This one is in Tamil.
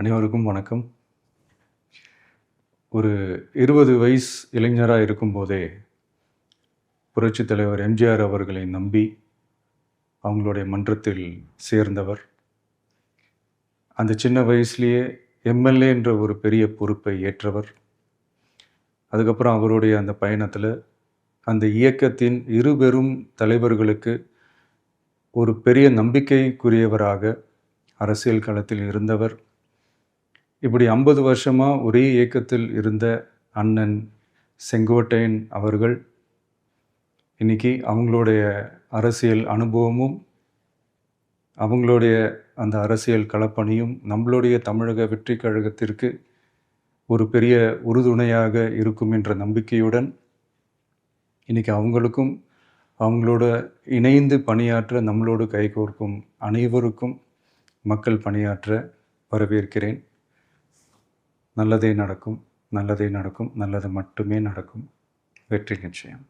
அனைவருக்கும் வணக்கம். ஒரு 20 வயசு இளைஞராக இருக்கும்போதே புரட்சித் தலைவர் எம்ஜிஆர் அவர்களை நம்பி அவங்களுடைய மன்றத்தில் சேர்ந்தவர். அந்த சின்ன வயசுலேயே எம்எல்ஏ என்ற ஒரு பெரிய பொறுப்பை ஏற்றவர். அதுக்கப்புறம் அவருடைய அந்த பயணத்தில் அந்த இயக்கத்தின் இருபெரும் தலைவர்களுக்கு ஒரு பெரிய நம்பிக்கைக்குரியவராக அரசியல் களத்தில் இருந்தவர். இப்படி 50 வருஷமாக ஒரே இயக்கத்தில் இருந்த அண்ணன் செங்கோட்டையன் அவர்கள் இன்னைக்கு அவங்களுடைய அரசியல் அனுபவமும் அவங்களுடைய அந்த அரசியல் களப்பணியும் நம்மளுடைய தமிழக வெற்றி கழகத்திற்கு ஒரு பெரிய உறுதுணையாக இருக்கும் என்ற நம்பிக்கையுடன் இன்னைக்கு அவங்களுக்கும் அவங்களோட இணைந்து பணியாற்ற நம்மளோடு கைகோர்க்கும் அனைவருக்கும் மக்கள் பணியாற்ற வரவேற்கிறேன். நல்லதே நடக்கும், நல்லதே நடக்கும், நல்லது மட்டுமே நடக்கும். வெற்றி நிச்சயம்.